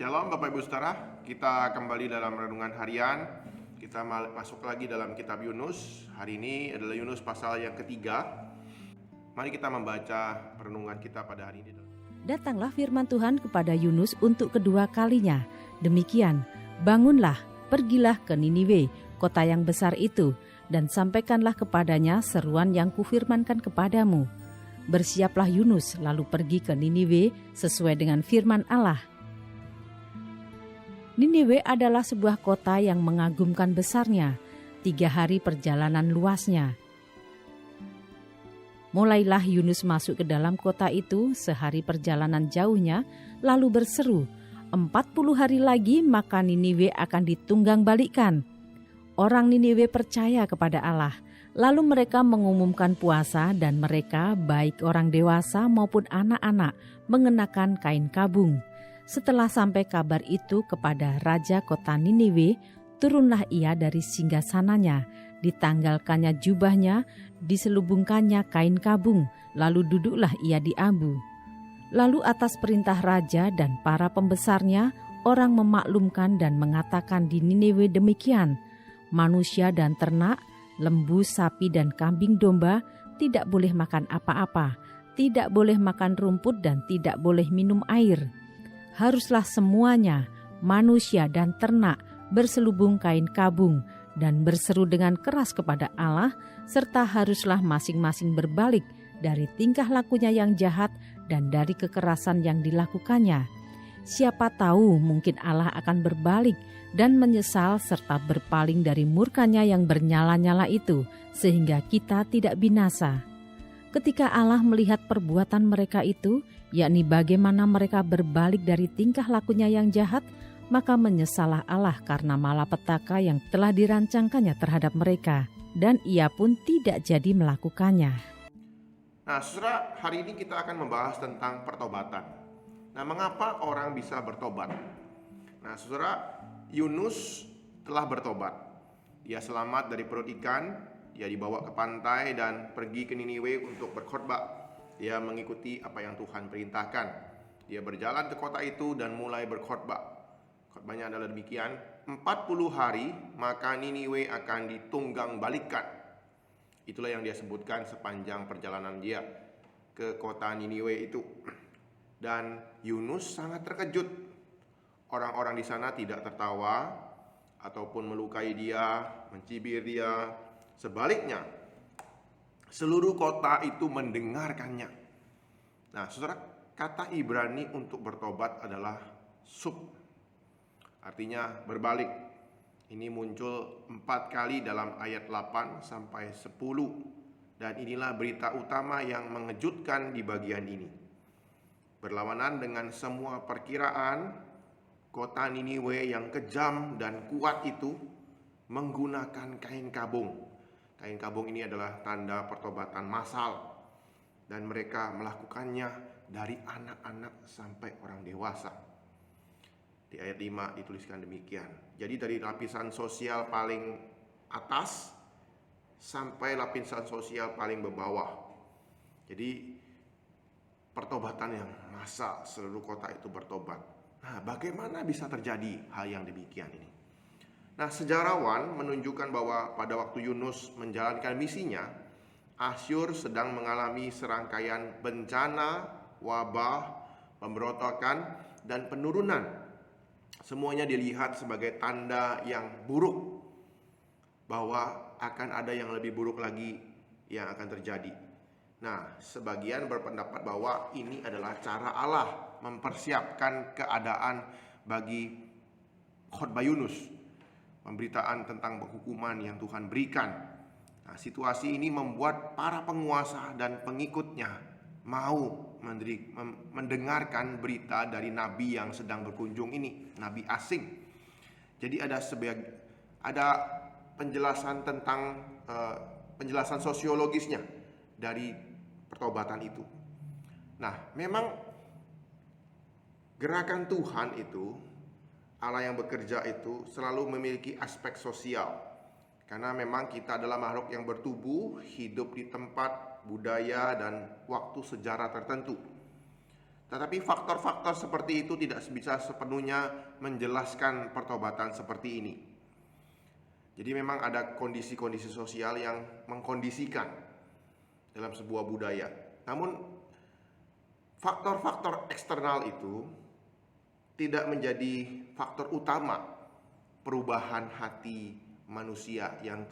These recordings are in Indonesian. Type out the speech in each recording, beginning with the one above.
Shalom Bapak Ibu Saudara, kita kembali dalam renungan harian. Kita masuk lagi dalam kitab Yunus. Hari ini adalah Yunus pasal yang ketiga. Mari kita membaca renungan kita pada hari ini. Datanglah firman Tuhan kepada Yunus untuk kedua kalinya. Demikian, bangunlah, pergilah ke Niniwe, kota yang besar itu, dan sampaikanlah kepadanya seruan yang kufirmankan kepadamu. Bersiaplah Yunus, lalu pergi ke Niniwe sesuai dengan firman Allah. Niniwe adalah sebuah kota yang mengagumkan besarnya, 3 hari perjalanan luasnya. Mulailah Yunus masuk ke dalam kota itu sehari perjalanan jauhnya, lalu berseru, 40 hari lagi maka Niniwe akan ditunggang balikkan. Orang Niniwe percaya kepada Allah, lalu mereka mengumumkan puasa dan mereka, baik orang dewasa maupun anak-anak, mengenakan kain kabung. Setelah sampai kabar itu kepada raja kota Niniwe, turunlah ia dari singgasananya, ditanggalkannya jubahnya, diselubungkannya kain kabung, lalu duduklah ia di abu. Lalu atas perintah raja dan para pembesarnya, orang memaklumkan dan mengatakan di Niniwe demikian, manusia dan ternak, lembu, sapi dan kambing domba tidak boleh makan apa-apa, tidak boleh makan rumput dan tidak boleh minum air. Haruslah semuanya, manusia dan ternak, berselubung kain kabung dan berseru dengan keras kepada Allah, serta haruslah masing-masing berbalik dari tingkah lakunya yang jahat dan dari kekerasan yang dilakukannya. Siapa tahu mungkin Allah akan berbalik dan menyesal serta berpaling dari murkanya yang bernyala-nyala itu, sehingga kita tidak binasa. Ketika Allah melihat perbuatan mereka itu, yakni bagaimana mereka berbalik dari tingkah lakunya yang jahat, maka menyesalah Allah karena malapetaka yang telah dirancangkannya terhadap mereka, dan ia pun tidak jadi melakukannya. Nah, saudara, hari ini kita akan membahas tentang pertobatan. Nah, mengapa orang bisa bertobat? Nah, saudara, Yunus telah bertobat. Dia selamat dari perut ikan, dia dibawa ke pantai dan pergi ke Niniwe untuk berkhotbah. Dia mengikuti apa yang Tuhan perintahkan. Dia berjalan ke kota itu dan mulai berkhotbah. Khotbahnya adalah demikian, 40 hari maka Niniwe akan ditunggang balikkan. Itulah yang dia sebutkan sepanjang perjalanan dia ke kota Niniwe itu. Dan Yunus sangat terkejut. Orang-orang di sana tidak tertawa ataupun melukai dia, mencibir dia. Sebaliknya, seluruh kota itu mendengarkannya. Nah, saudara, kata Ibrani untuk bertobat adalah sub. Artinya berbalik. Ini muncul 4 kali dalam ayat 8 sampai 10. Dan inilah berita utama yang mengejutkan di bagian ini. Berlawanan dengan semua perkiraan, kota Niniwe yang kejam dan kuat itu menggunakan kain kabung. Kain kabung ini adalah tanda pertobatan massal, dan mereka melakukannya dari anak-anak sampai orang dewasa. Di ayat 5 dituliskan demikian. Jadi dari lapisan sosial paling atas sampai lapisan sosial paling bawah. Jadi pertobatan yang massal, seluruh kota itu bertobat. Nah, bagaimana bisa terjadi hal yang demikian ini? Nah, sejarawan menunjukkan bahwa pada waktu Yunus menjalankan misinya, Asyur sedang mengalami serangkaian bencana, wabah, pemberontakan, dan penurunan. Semuanya dilihat sebagai tanda yang buruk, bahwa akan ada yang lebih buruk lagi yang akan terjadi. Nah, sebagian berpendapat bahwa ini adalah cara Allah mempersiapkan keadaan bagi khotbah Yunus, pemberitaan tentang hukuman yang Tuhan berikan. Nah, situasi ini membuat para penguasa dan pengikutnya mau mendengarkan berita dari nabi yang sedang berkunjung ini, nabi asing. Jadi ada penjelasan tentang penjelasan sosiologisnya dari pertobatan itu. Nah, memang gerakan Tuhan itu, Allah yang bekerja itu selalu memiliki aspek sosial. Karena memang kita adalah makhluk yang bertubuh, hidup di tempat, budaya, dan waktu sejarah tertentu. Tetapi faktor-faktor seperti itu tidak bisa sepenuhnya menjelaskan pertobatan seperti ini. Jadi memang ada kondisi-kondisi sosial yang mengkondisikan dalam sebuah budaya. Namun faktor-faktor eksternal itu tidak menjadi faktor utama perubahan hati manusia yang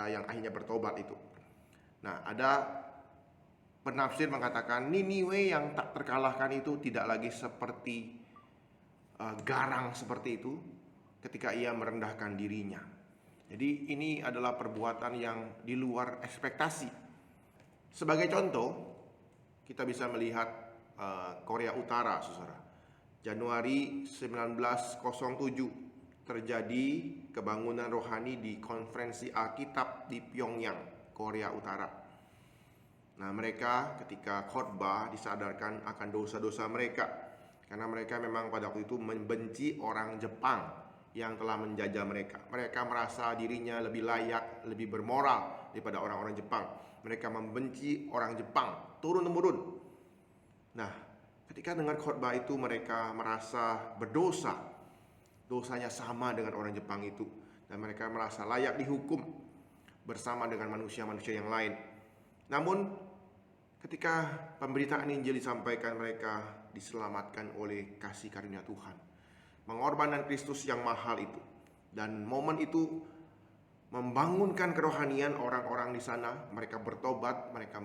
yang akhirnya bertobat itu. Nah, ada penafsir mengatakan Niniwe yang tak terkalahkan itu tidak lagi seperti garang seperti itu ketika ia merendahkan dirinya. Jadi ini adalah perbuatan yang di luar ekspektasi. Sebagai contoh, kita bisa melihat Korea Utara, saudara. Januari 1907 terjadi kebangunan rohani di konferensi Alkitab di Pyongyang, Korea Utara. Nah, mereka ketika khotbah disadarkan akan dosa-dosa mereka, karena mereka memang pada waktu itu membenci orang Jepang yang telah menjajah mereka. Mereka merasa dirinya lebih layak, lebih bermoral daripada orang-orang Jepang. Mereka membenci orang Jepang turun-temurun. Nah, ketika dengar khotbah itu mereka merasa berdosa. Dosanya sama dengan orang Jepang itu, dan mereka merasa layak dihukum bersama dengan manusia-manusia yang lain. Namun ketika pemberitaan Injil disampaikan, mereka diselamatkan oleh kasih karunia Tuhan, pengorbanan Kristus yang mahal itu. Dan momen itu membangunkan kerohanian orang-orang di sana. Mereka bertobat, mereka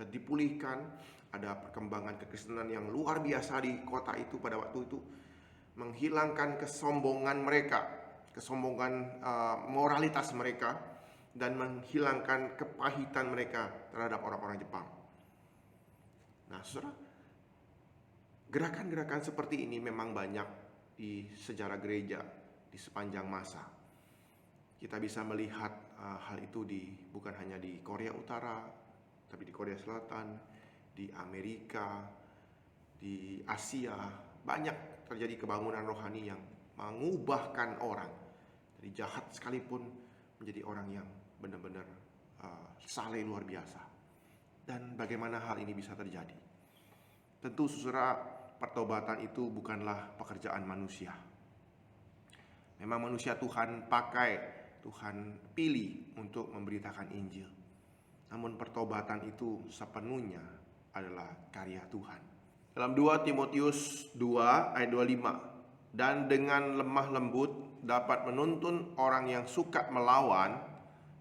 dipulihkan. Ada perkembangan kekristenan yang luar biasa di kota itu pada waktu itu, menghilangkan kesombongan mereka, kesombongan moralitas mereka, dan menghilangkan kepahitan mereka terhadap orang-orang Jepang. Nah, saudara, gerakan-gerakan seperti ini memang banyak di sejarah gereja di sepanjang masa. Kita bisa melihat hal itu bukan hanya di Korea Utara, tapi di Korea Selatan, di Amerika, di Asia. Banyak terjadi kebangunan rohani yang mengubahkan orang dari jahat sekalipun menjadi orang yang benar-benar saleh luar biasa. Dan bagaimana hal ini bisa terjadi? Tentu saudara, pertobatan itu bukanlah pekerjaan manusia. Memang manusia Tuhan pakai, Tuhan pilih untuk memberitakan Injil. Namun pertobatan itu sepenuhnya adalah karya Tuhan. Dalam 2 Timotius 2 ayat 25, dan dengan lemah lembut dapat menuntun orang yang suka melawan,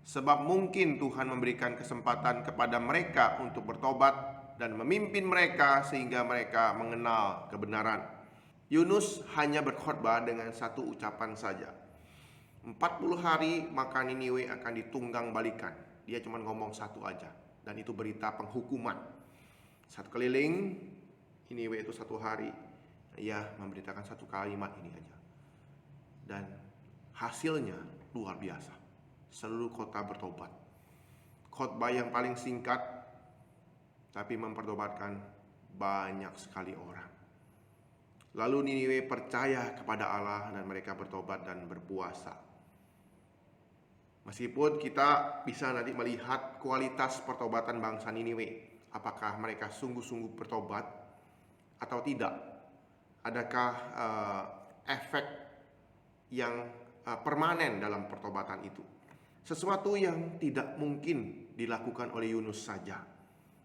sebab mungkin Tuhan memberikan kesempatan kepada mereka untuk bertobat dan memimpin mereka sehingga mereka mengenal kebenaran. Yunus hanya berkhotbah dengan satu ucapan saja. 40 hari maka Niniwe akan ditunggang balikan. Dia cuma ngomong satu aja, dan itu berita penghukuman. Satu keliling Niniwe itu 1 hari, ia memberitakan satu kalimat ini aja. Dan hasilnya luar biasa. Seluruh kota bertobat. Khotbah yang paling singkat, tapi mempertobatkan banyak sekali orang. Lalu Niniwe percaya kepada Allah dan mereka bertobat dan berpuasa. Meskipun kita bisa nanti melihat kualitas pertobatan bangsa Niniwe, apakah mereka sungguh-sungguh bertobat atau tidak? Adakah efek yang permanen dalam pertobatan itu? Sesuatu yang tidak mungkin dilakukan oleh Yunus saja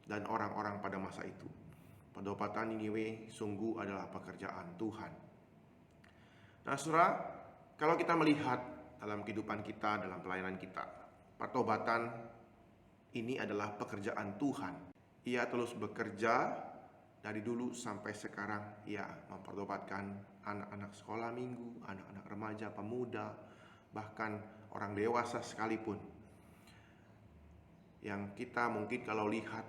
dan orang-orang pada masa itu. Pertobatan Niniwe sungguh adalah pekerjaan Tuhan. Nah, saudara, kalau kita melihat dalam kehidupan kita, dalam pelayanan kita, pertobatan ini adalah pekerjaan Tuhan. Ia terus bekerja dari dulu sampai sekarang. Ia mempertobatkan anak-anak sekolah minggu, anak-anak remaja, pemuda, bahkan orang dewasa sekalipun. Yang kita mungkin kalau lihat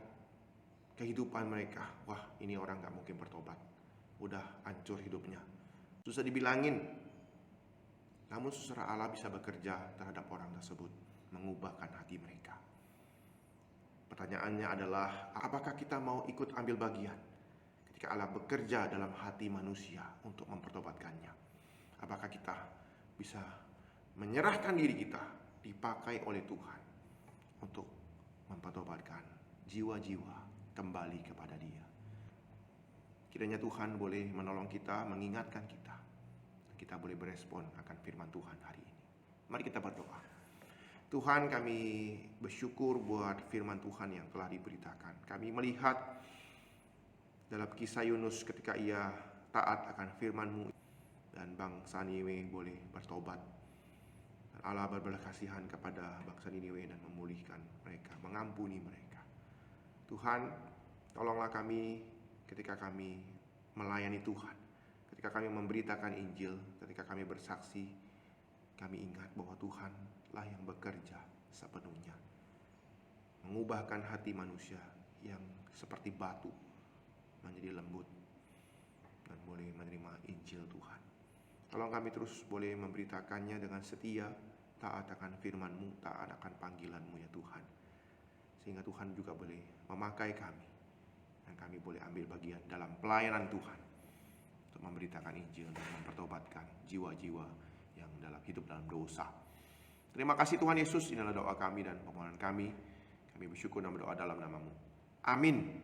kehidupan mereka, wah ini orang gak mungkin bertobat, udah hancur hidupnya, susah dibilangin. Namun saudara, Allah bisa bekerja terhadap orang tersebut, mengubahkan hati mereka. Pertanyaannya adalah, apakah kita mau ikut ambil bagian ketika Allah bekerja dalam hati manusia untuk mempertobatkannya? Apakah kita bisa menyerahkan diri kita dipakai oleh Tuhan untuk mempertobatkan jiwa-jiwa kembali kepada Dia? Kiranya Tuhan boleh menolong kita, mengingatkan kita, dan kita boleh berespon akan firman Tuhan hari ini. Mari kita berdoa. Tuhan, kami bersyukur buat firman Tuhan yang telah diberitakan. Kami melihat dalam kisah Yunus ketika ia taat akan firman-Mu dan bangsa Niniwe boleh bertobat. Dan Allah berbelas kasihan kepada bangsa Niniwe dan memulihkan mereka, mengampuni mereka. Tuhan, tolonglah kami ketika kami melayani Tuhan, ketika kami memberitakan Injil, ketika kami bersaksi, kami ingat bahwa Tuhanlah yang bekerja sepenuhnya, mengubahkan hati manusia yang seperti batu menjadi lembut dan boleh menerima Injil Tuhan. Tolong kami terus boleh memberitakannya dengan setia, taat akan firman-Mu, taat akan panggilan-Mu ya Tuhan. Sehingga Tuhan juga boleh memakai kami dan kami boleh ambil bagian dalam pelayanan Tuhan untuk memberitakan Injil dan mempertobatkan jiwa-jiwa yang hidup dalam dosa. Terima kasih Tuhan Yesus, inilah doa kami dan permohonan kami. Kami bersyukur dan berdoa dalam nama-Mu. Amin.